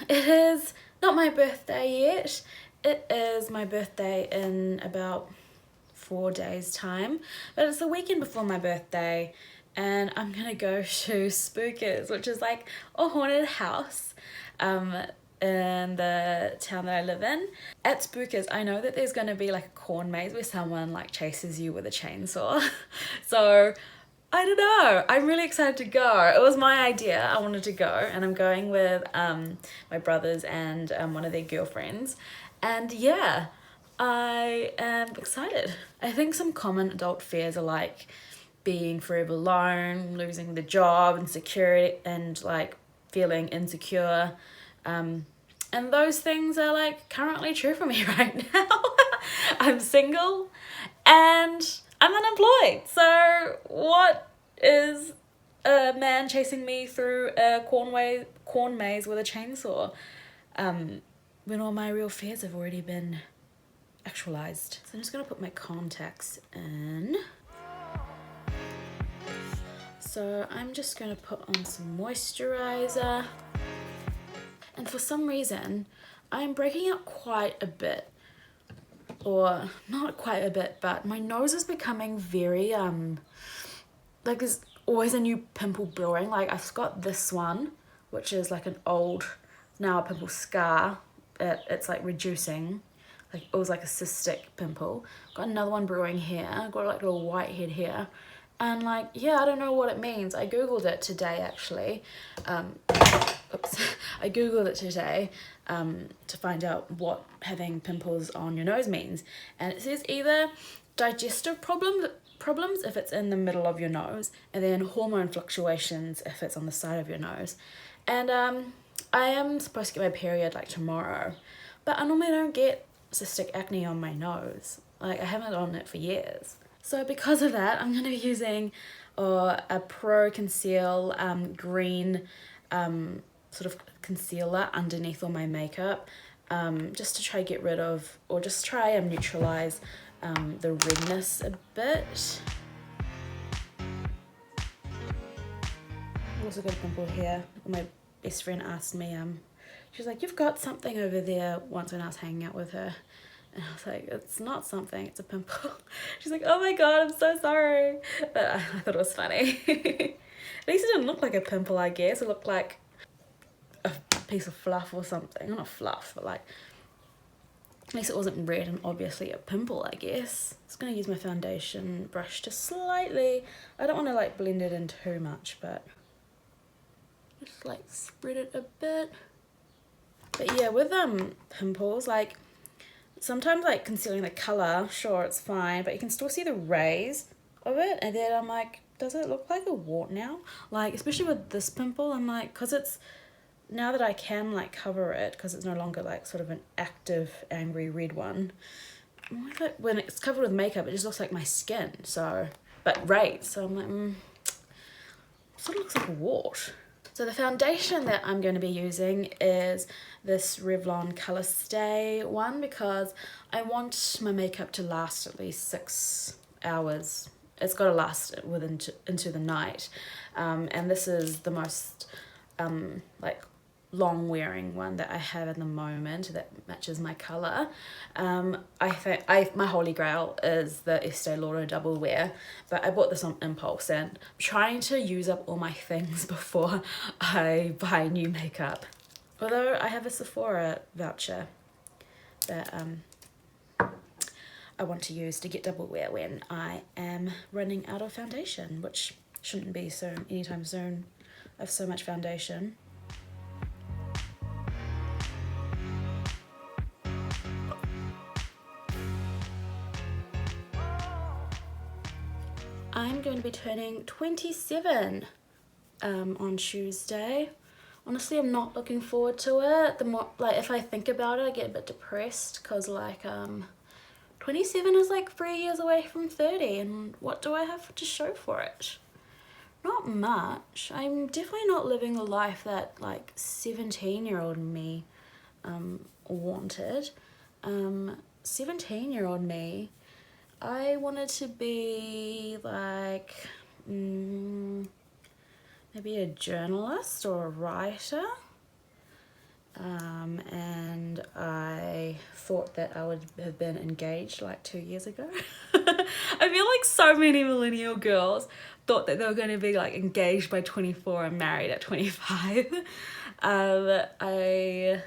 it is not my birthday yet. It is my birthday in about 4 days time, but it's the weekend before my birthday and I'm gonna go to Spookers, which is like a haunted house in the town that I live in. At Spookers, I know that there's gonna be like a corn maze where someone like chases you with a chainsaw. So I don't know, I'm really excited to go. It was my idea, I wanted to go, and I'm going with my brothers and one of their girlfriends. And yeah, I am excited. I think some common adult fears are like being forever alone, losing the job, insecurity, and like feeling insecure. And those things are like currently true for me right now. I'm single and I'm unemployed. So what is a man chasing me through a corn maze with a chainsaw? When all my real fears have already been actualized. So I'm just gonna put my contacts in. So I'm just gonna put on some moisturizer. And for some reason, I'm breaking out quite a bit. Or not quite a bit, but my nose is becoming very, like there's always a new pimple brewing. Like I've got this one, which is like an old, now a pimple scar. It's like reducing. Like it was like a cystic pimple. Got another one brewing here. Got like a little whitehead here. And like, yeah, I don't know what it means. I googled it today actually. Oops. I googled it today to find out what having pimples on your nose means. And it says either digestive problems if it's in the middle of your nose, and then hormone fluctuations if it's on the side of your nose. And I am supposed to get my period like tomorrow, but I normally don't get cystic acne on my nose. Like I haven't done it for years. So because of that, I'm going to be using a Pro Conceal green sort of concealer underneath all my makeup, just to try get rid of, or just try and neutralize the redness a bit. I've also got a pimple here. My best friend asked me, she's like, you've got something over there, once when I was hanging out with her. And I was like, it's not something, it's a pimple. She's like, oh my god, I'm so sorry. But I thought it was funny. At least it didn't look like a pimple, I guess. It looked like a piece of fluff or something. Not fluff, but like, at least it wasn't red and obviously a pimple, I guess. I'm just going to use my foundation brush just slightly. I don't want to like blend it in too much, but just like spread it a bit. But yeah, with pimples, like sometimes like concealing the color, sure, it's fine, but you can still see the rays of it. And then I'm like, does it look like a wart now? Like, especially with this pimple, I'm like, because it's, now that I can like cover it, because it's no longer like sort of an active angry red one, like when it's covered with makeup, it just looks like my skin. So, but rays, so I'm like, sort of looks like a wart. So the foundation that I'm going to be using is this Revlon Color Stay one, because I want my makeup to last at least 6 hours. It's got to last into the night, and this is the most like long wearing one that I have at the moment that matches my color. I think my holy grail is the Estee Lauder Double Wear, but I bought this on impulse and I'm trying to use up all my things before I buy new makeup. Although I have a Sephora voucher that I want to use to get double wear when I am running out of foundation, which shouldn't be soon, anytime soon. I have so much foundation. I'm going to be turning 27 on Tuesday. Honestly, I'm not looking forward to it. The more, like, if I think about it, I get a bit depressed, because like 27 is like 3 years away from 30, and what do I have to show for it? Not much. I'm definitely not living the life that like 17-year-old me wanted. 17-year-old me, I wanted to be like maybe a journalist or a writer. and I thought that I would have been engaged like 2 years ago. I feel like so many millennial girls thought that they were going to be like engaged by 24 and married at 25. I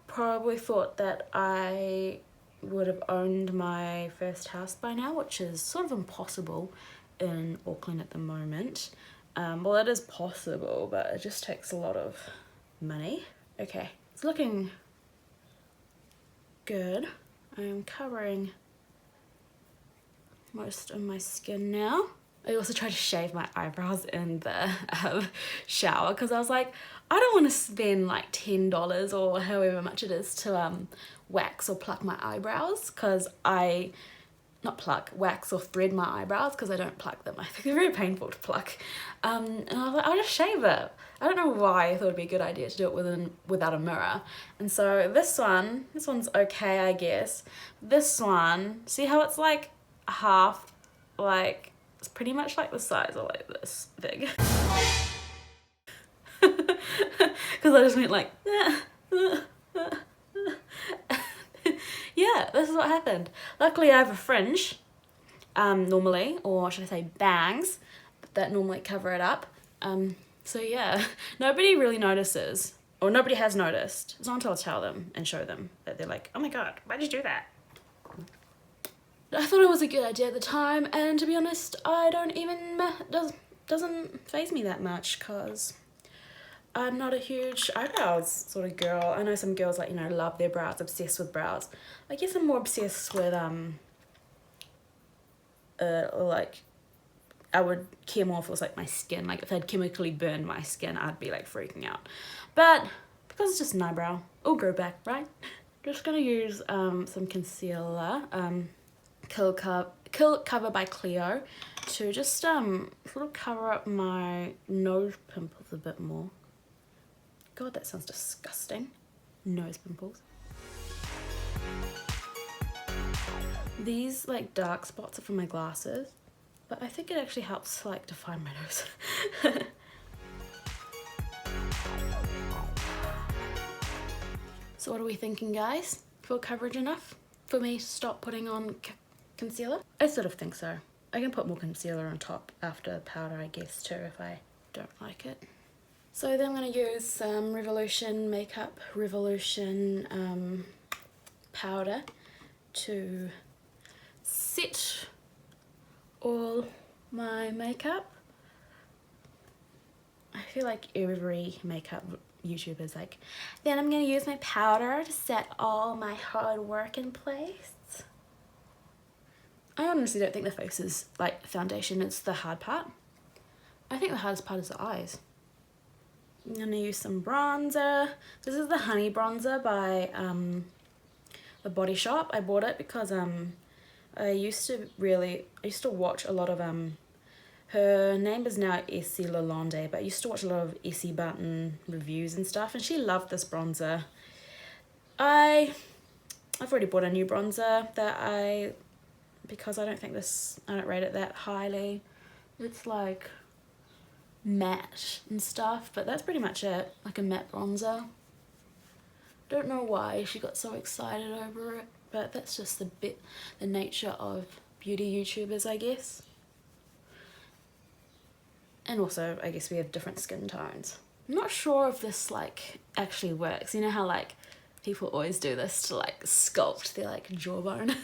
probably thought that I would have owned my first house by now, which is sort of impossible in Auckland at the moment. Well, it is possible, but it just takes a lot of money. Okay, it's looking good. I am covering most of my skin now. I also tried to shave my eyebrows in the shower because I was like, I don't want to spend like $10 or however much it is to wax or pluck my eyebrows, because wax or thread my eyebrows, because I don't pluck them. I think they're very painful to pluck. And I was like, I'll just shave it. I don't know why I thought it'd be a good idea to do it without a mirror. And so this one's okay, I guess. This one, see how it's like half, like, it's pretty much like the size of like this big. Because I just went like, yeah, this is what happened. Luckily I have a fringe, normally, or should I say bangs, that normally cover it up. So yeah, nobody really notices, or nobody has noticed. It's not until I tell them and show them that they're like, oh my god, why did you do that? I thought it was a good idea at the time, and to be honest, I don't even, doesn't faze me that much, because I'm not a huge eyebrows sort of girl. I know some girls, like, you know, love their brows, obsessed with brows. I guess I'm more obsessed with, like, I would care more if it was like my skin. Like if I'd chemically burned my skin, I'd be like freaking out. But because it's just an eyebrow, it'll grow back, right? Just gonna use some concealer, Kill Cover by Cleo, to just sort of cover up my nose pimples a bit more. God, that sounds disgusting. Nose pimples. These like dark spots are from my glasses, but I think it actually helps like define my nose. So what are we thinking, guys? Full coverage enough for me to stop putting on concealer? I sort of think so. I can put more concealer on top after powder, I guess, too, if I don't like it. So then I'm going to use some Makeup Revolution powder to set all my makeup. I feel like every makeup YouTuber's like, then I'm going to use my powder to set all my hard work in place. I honestly don't think the face is like foundation, it's the hard part. I think the hardest part is the eyes. I'm gonna use some bronzer. This is the Honey Bronzer by the Body Shop. I bought it because I used to watch a lot of her name is now Essie Lalonde, but I used to watch a lot of Essie Button reviews and stuff, and she loved this bronzer. I've already bought a new bronzer that because I don't rate it that highly. It's like matte and stuff, but that's pretty much it, like a matte bronzer. Don't know why she got so excited over it, but that's just the nature of beauty YouTubers, I guess. And also, I guess we have different skin tones. I'm not sure if this like actually works. You know how like people always do this to like sculpt their like jawbone.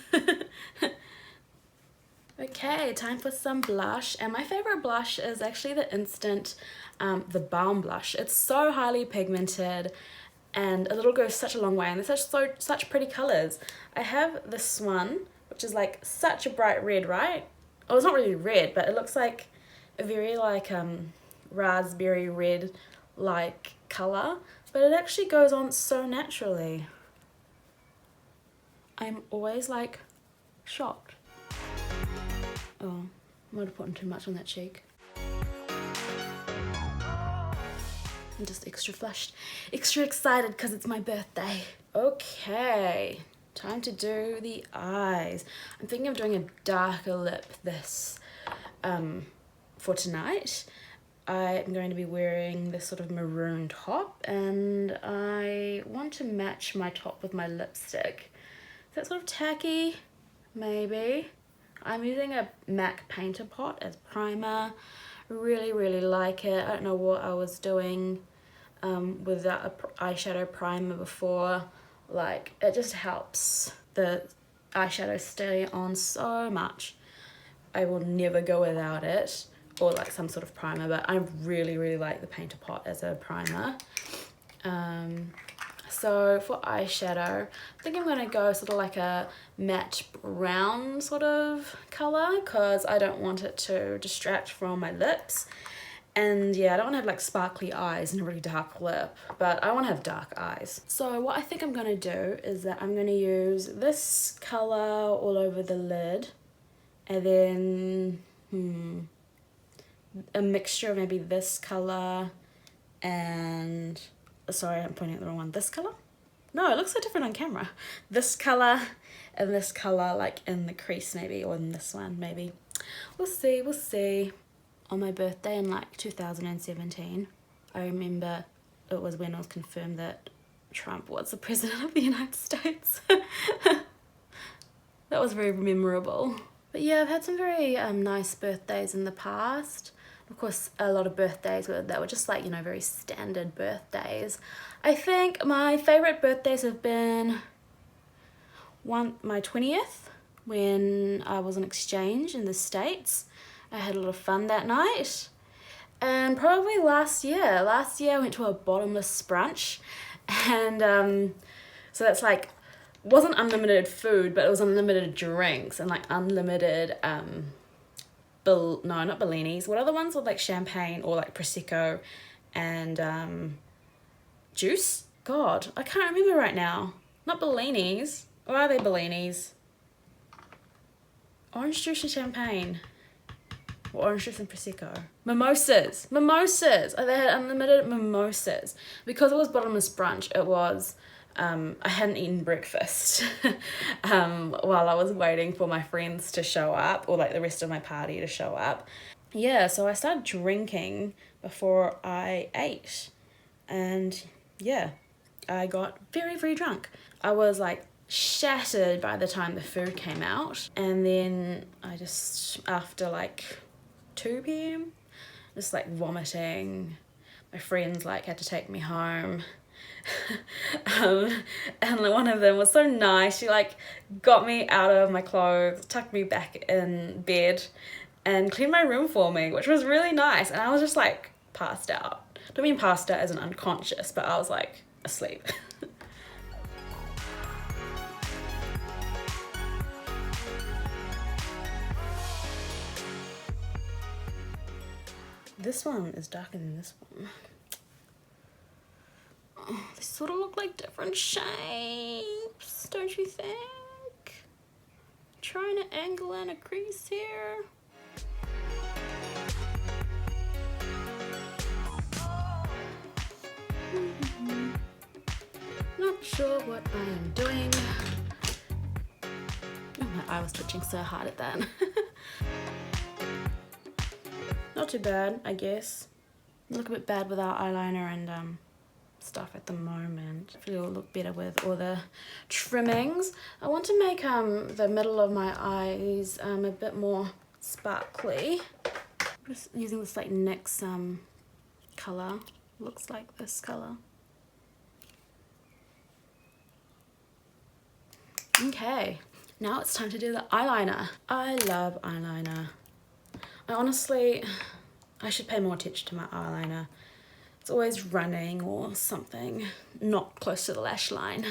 Okay, time for some blush, and my favorite blush is actually the Instant, the Balm blush. It's so highly pigmented, and it'll go such a long way, and they're such pretty colors. I have this one, which is like such a bright red, right? Oh, it's not really red, but it looks like a very like raspberry red like color, but it actually goes on so naturally. I'm always like shocked. Oh, I might have put too much on that cheek. I'm just extra flushed, extra excited because it's my birthday. Okay, time to do the eyes. I'm thinking of doing a darker lip for tonight. I'm going to be wearing this sort of maroon top, and I want to match my top with my lipstick. Is that sort of tacky? Maybe. I'm using a MAC painter pot as primer. Really like it. I don't know what I was doing with that eyeshadow primer before. Like, it just helps the eyeshadow stay on so much. I will never go without it, or like some sort of primer, but I really like the painter pot as a primer. So for eyeshadow, I think I'm going to go sort of like a matte brown sort of colour, because I don't want it to distract from my lips. And yeah, I don't want to have like sparkly eyes and a really dark lip, but I want to have dark eyes. So what I think I'm going to do is that I'm going to use this colour all over the lid, and then a mixture of maybe this colour and, sorry, I'm pointing at the wrong one, this colour? No, it looks so different on camera. This colour and this colour, like in the crease maybe, or in this one maybe. We'll see. On my birthday in like 2017, I remember it was when it was confirmed that Trump was the president of the United States. That was very memorable. But yeah, I've had some very nice birthdays in the past. Of course, a lot of birthdays that were just like, you know, very standard birthdays. I think my favourite birthdays have been my 20th, when I was on exchange in the States. I had a lot of fun that night. And probably last year I went to a bottomless brunch, and so that's like, wasn't unlimited food, but it was unlimited drinks and like unlimited no, not Bellinis, what are the ones with like champagne or like Prosecco and juice? God, I can't remember right now. Not Bellinis, or are they Bellinis? Orange juice and champagne. Or orange juice and Prosecco. Mimosas. Oh, they had unlimited mimosas. Because it was bottomless brunch, it was, I hadn't eaten breakfast while I was waiting for my friends to show up, or like the rest of my party to show up. Yeah, so I started drinking before I ate. And yeah, I got very drunk. I was like shattered by the time the food came out. And then I just, after like 2 p.m, just like vomiting. My friends like had to take me home. And one of them was so nice. She like got me out of my clothes, tucked me back in bed, and cleaned my room for me, which was really nice. And I was just like passed out. Don't mean passed out as an unconscious, but I was like asleep. This one is darker than this one. Oh, they sort of look like different shapes, don't you think? Trying to angle in a crease here. Not sure what I am doing. Oh, my eye was twitching so hard at that. Not too bad, I guess. Look a bit bad without eyeliner and stuff at the moment. Hopefully it'll look better with all the trimmings. I want to make the middle of my eyes a bit more sparkly. I'm just using this like NYX colour. Looks like this colour. Okay, now it's time to do the eyeliner. I love eyeliner. I should pay more attention to my eyeliner. It's always running or something, not close to the lash line,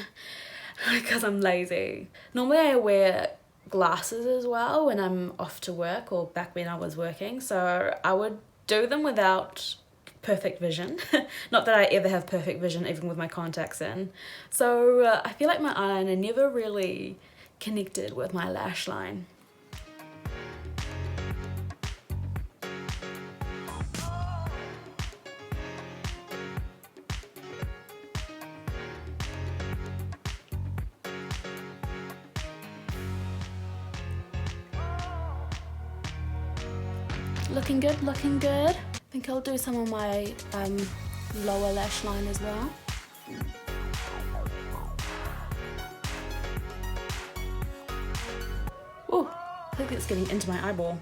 because I'm lazy. Normally I wear glasses as well when I'm off to work, or back when I was working, so I would do them without perfect vision. Not that I ever have perfect vision, even with my contacts in. So I feel like my eyeliner never really connected with my lash line. Looking good, looking good. I think I'll do some of my lower lash line as well. Oh, I think it's getting into my eyeball.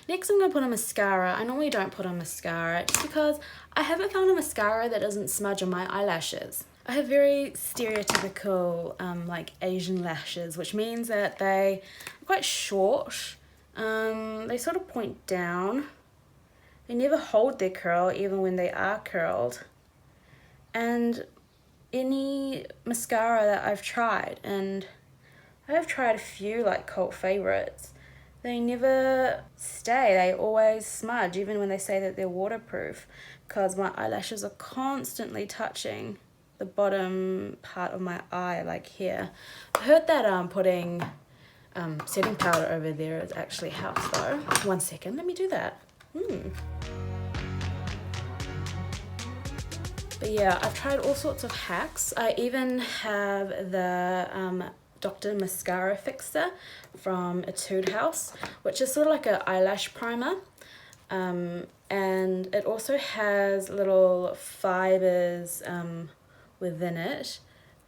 Next I'm going to put on mascara. I normally don't put on mascara just because I haven't found a mascara that doesn't smudge on my eyelashes. I have very stereotypical like Asian lashes, which means that they are quite short. They sort of point down. They never hold their curl even when they are curled. And any mascara that I've tried, and I have tried a few like cult favorites, they never stay. They always smudge even when they say that they're waterproof, because my eyelashes are constantly touching the bottom part of my eye, like here. I heard that putting setting powder over there is actually helps though. 1 second, let me do that. But yeah, I've tried all sorts of hacks. I even have the Dr. Mascara Fixer from Etude House, which is sort of like an eyelash primer. And it also has little fibers within it.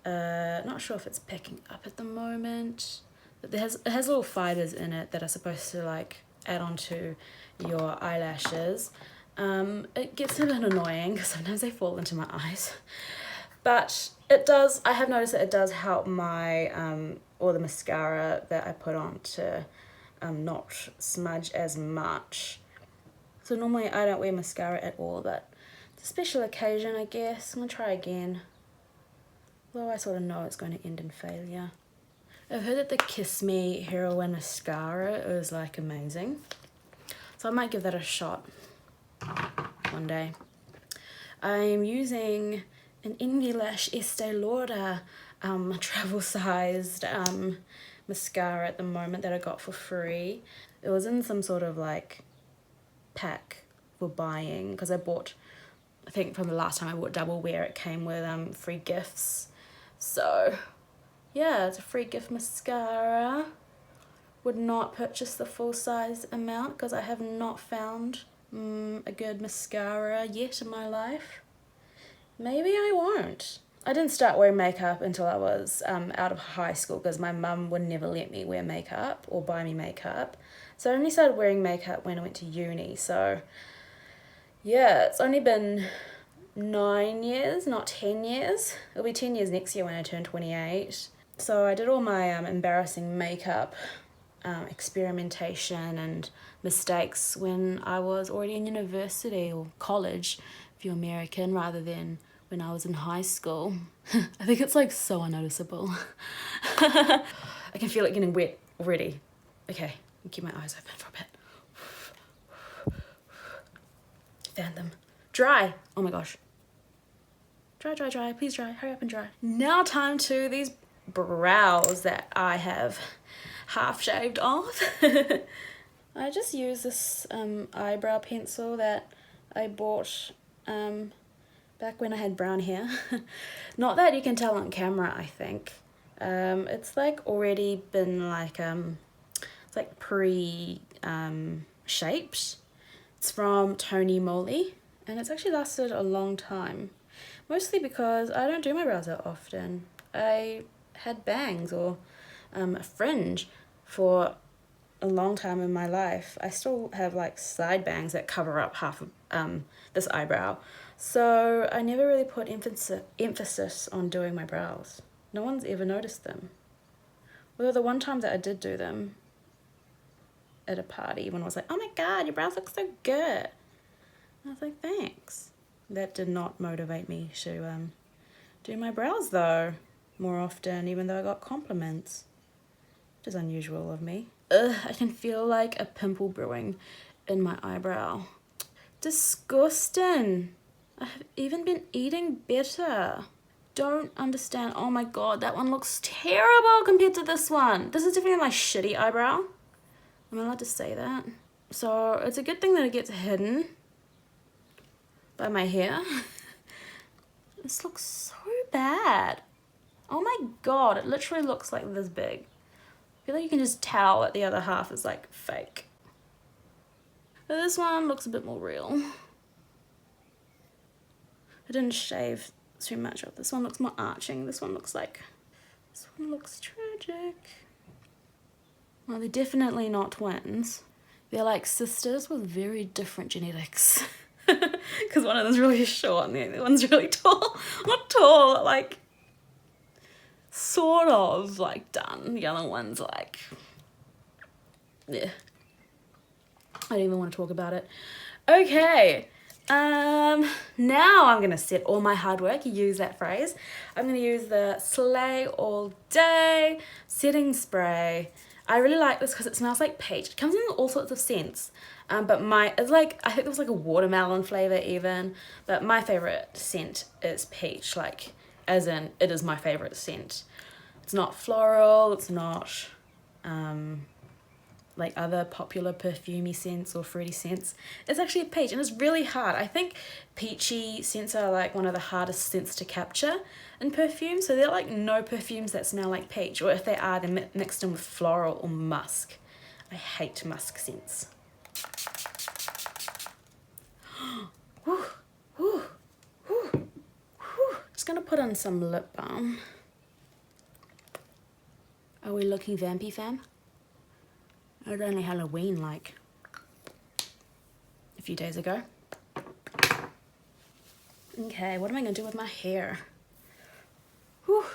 Not sure if it's picking up at the moment. But it has little fibers in it that are supposed to like add on to your eyelashes. It gets a bit annoying because sometimes they fall into my eyes, but it does, I have noticed that it does help my or the mascara that I put on to not smudge as much. So normally I don't wear mascara at all, but it's a special occasion, I guess. I'm gonna try again, although I sort of know it's going to end in failure. I've heard that the Kiss Me Heroine mascara is like amazing, so I might give that a shot one day. I'm using an Envy Lash Estee Lauder travel sized mascara at the moment that I got for free. It was in some sort of like pack for buying, because I bought, I think from the last time I bought Double Wear, it came with free gifts. So yeah, it's a free gift mascara. Would not purchase the full size amount because I have not found a good mascara yet in my life. Maybe I won't. I didn't start wearing makeup until I was out of high school, because my mum would never let me wear makeup or buy me makeup. So I only started wearing makeup when I went to uni. So yeah, it's only been 9 years, not 10 years. It'll be 10 years next year when I turn 28. So I did all my embarrassing makeup experimentation and mistakes when I was already in university or college, if you're American, rather than when I was in high school. I think it's like so unnoticeable. I can feel it getting wet already. Okay, I'll keep my eyes open for a bit. Found them. Dry. Oh my gosh. Dry, dry, dry. Please dry. Hurry up and dry. Now time to these brows that I have half shaved off. I just use this eyebrow pencil that I bought back when I had brown hair. Not that you can tell on camera, I think. It's like already been like it's like shaped. It's from Tony Moly, and it's actually lasted a long time, mostly because I don't do my brows that often. I had bangs or a fringe for a long time in my life. I still have like side bangs that cover up half of this eyebrow, so I never really put emphasis on doing my brows. No one's ever noticed them, although the one time that I did do them at a party, everyone was like, oh my god, your brows look so good. And I was like, thanks. That did not motivate me to do my brows though more often, even though I got compliments, which is unusual of me. Ugh, I can feel like a pimple brewing in my eyebrow. Disgusting. I have even been eating better. Don't understand. Oh my god, that one looks terrible compared to this one. This is definitely my shitty eyebrow. Am I allowed to say that? So it's a good thing that it gets hidden by my hair. This looks so bad. Oh my god, it literally looks like this big. I feel like you can just tell that the other half is like fake. But this one looks a bit more real. I didn't shave too much of. This one looks more arching. This one looks tragic. Well, they're definitely not twins. They're like sisters with very different genetics. Because one of them's really short and the other one's really tall. Not tall, like sort of like done. The other one's like, yeah. I don't even want to talk about it. Okay. Now I'm gonna set all my hard work, you use that phrase. I'm gonna use the Slay All Day setting spray. I really like this because it smells like peach. It comes in all sorts of scents, but it's like, I think there was like a watermelon flavor even, but my favorite scent is peach, like as in it is my favorite scent. It's not floral, it's not like other popular perfumey scents or fruity scents. It's actually a peach, and it's really hard. I think peachy scents are like one of the hardest scents to capture in perfume, so there are like no perfumes that smell like peach, or if they are, they're mixed in with floral or musk. I hate musk scents. Whew, whew, whew, whew. Just gonna put on some lip balm. Are we looking vampy, fam? It was only Halloween like a few days ago. Okay, what am I gonna do with my hair? Whew,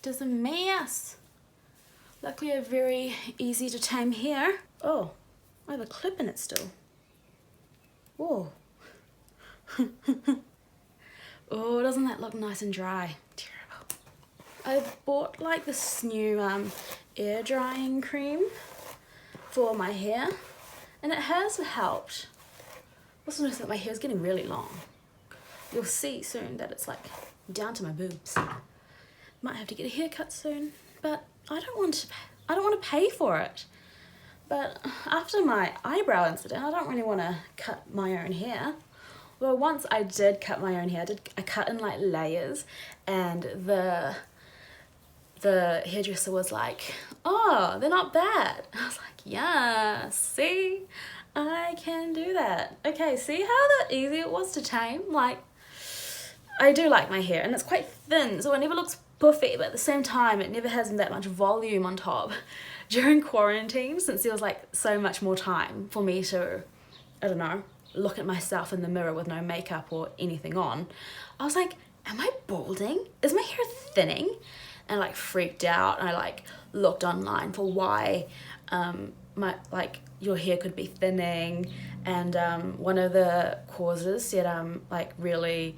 it's a mess. Luckily I have very easy to tame hair. Oh, I have a clip in it still. Whoa. Oh, doesn't that look nice and dry? Terrible. I bought like this new air drying cream for my hair, and it has helped. Also noticed that my hair is getting really long. You'll see soon that it's like down to my boobs. Might have to get a haircut soon, but I don't want to pay for it. But after my eyebrow incident, I don't really want to cut my own hair. Well, once I did cut my own hair. I cut in like layers, and the hairdresser was like, oh, they're not bad. I was like, yeah, see, I can do that. Okay, see how that easy it was to tame? Like, I do like my hair, and it's quite thin, so it never looks puffy, but at the same time, it never has that much volume on top. During quarantine, since there was like so much more time for me to, I don't know, look at myself in the mirror with no makeup or anything on, I was like, am I balding? Is my hair thinning? And I like freaked out, and I like looked online for why your hair could be thinning, and one of the causes said like really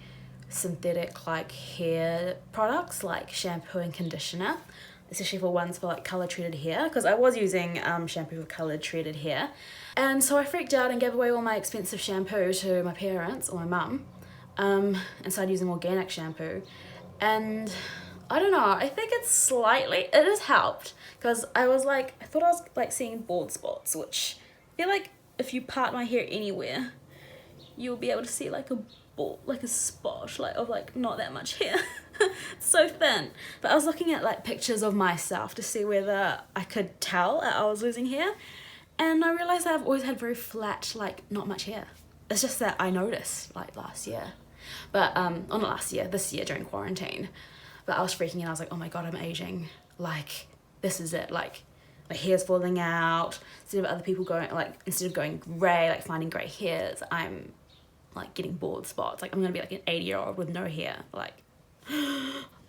synthetic like hair products like shampoo and conditioner, especially for ones for like color treated hair, because I was using shampoo for color treated hair, and so I freaked out and gave away all my expensive shampoo to my parents or my mum, and started using organic shampoo. And I don't know, I think it has helped, because I thought I was like seeing bald spots, which I feel like if you part my hair anywhere, you'll be able to see like a bald, like a spot of like not that much hair. It's so thin. But I was looking at like pictures of myself to see whether I could tell that I was losing hair, and I realized that I've always had very flat, like not much hair. It's just that I noticed like last year, but not last year, this year during quarantine. But I was freaking out. I was like, oh my god, I'm aging. Like, this is it. Like, my hair's falling out. Instead of going grey, like finding grey hairs, I'm like getting bald spots. Like, I'm gonna be like an 80-year-old with no hair. Like,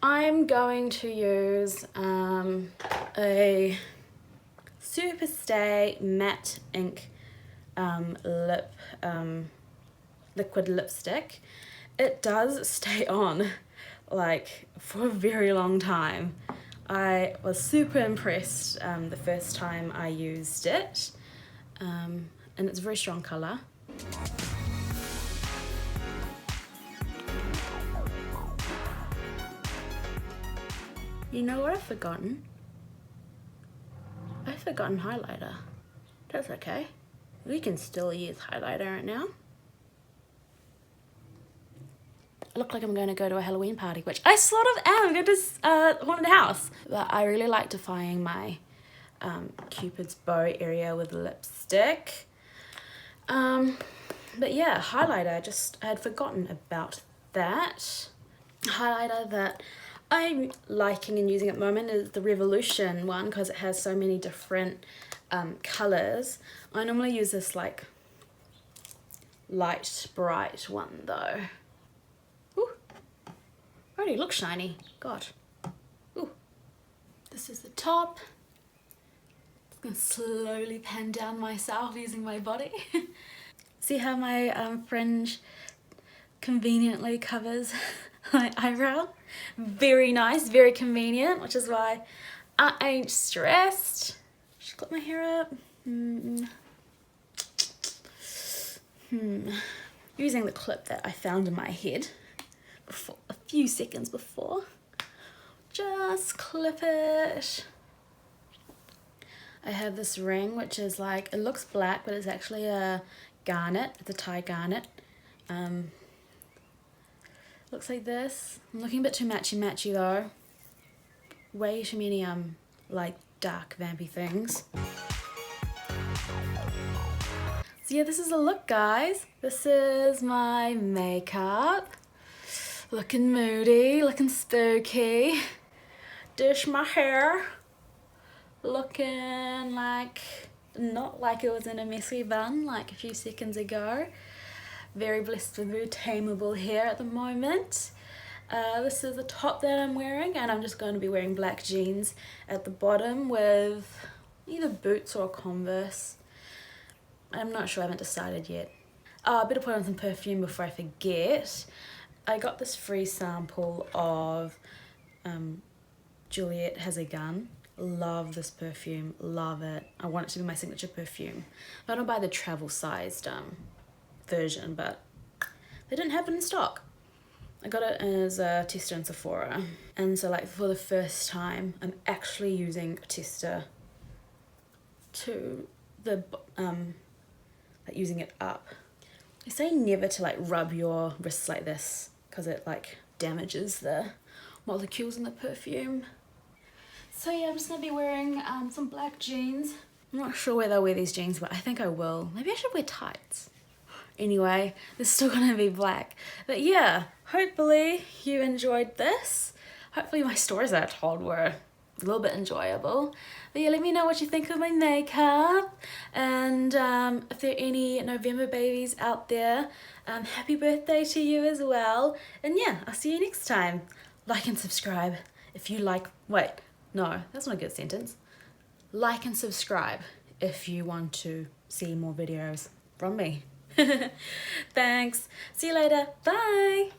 I'm going to use a Superstay Matte Ink liquid lipstick. It does stay on like for a very long time. I was super impressed the first time I used it, and it's a very strong colour. You know what I've forgotten? I've forgotten highlighter. That's okay. We can still use highlighter right now. I look like I'm going to go to a Halloween party, which I sort of am. I'm going to haunted house. But I really like defying my Cupid's bow area with lipstick. But yeah, highlighter, I had forgotten about that. Highlighter that I'm liking and using at the moment is the Revolution one because it has so many different colours. I normally use this like light bright one though. Ooh, already looks shiny. God. Ooh. This is the top. I'm gonna slowly pan down myself using my body. See how my fringe conveniently covers my eyebrow? Very nice, very convenient, which is why I ain't stressed. Just clip my hair up. Using the clip that I found in my head before, a few seconds before. Just clip it. I have this ring which is like, it looks black but it's actually a garnet, it's a tie garnet. Looks like this. I'm looking a bit too matchy though. Way too many like dark vampy things. So yeah, this is the look, guys. This is my makeup. Looking moody, looking spooky. Dish my hair. Looking like, not like it was in a messy bun like a few seconds ago. Very blessed with very tameable hair at the moment. This is the top that I'm wearing, and I'm just going to be wearing black jeans at the bottom with either boots or Converse. I'm not sure, I haven't decided yet. I better put on some perfume before I forget. I got this free sample of Juliet Has a Gun. Love this perfume, love it. I want it to be my signature perfume. I don't buy the travel sized version, but they didn't have it in stock. I got it as a tester in Sephora, and so like for the first time I'm actually using a tester to the like using it up. They say never to like rub your wrists like this because it like damages the molecules in the perfume. So yeah, I'm just gonna be wearing some black jeans. I'm not sure whether I'll wear these jeans, but I think I will. Maybe I should wear tights. Anyway, this is still gonna be black. But yeah, hopefully you enjoyed this. Hopefully my stories that I told were a little bit enjoyable. But yeah, let me know what you think of my makeup. And if there are any November babies out there, happy birthday to you as well. And yeah, I'll see you next time. Like and subscribe if you like, wait, no, that's not a good sentence. Like and subscribe if you want to see more videos from me. Thanks. See you later. Bye.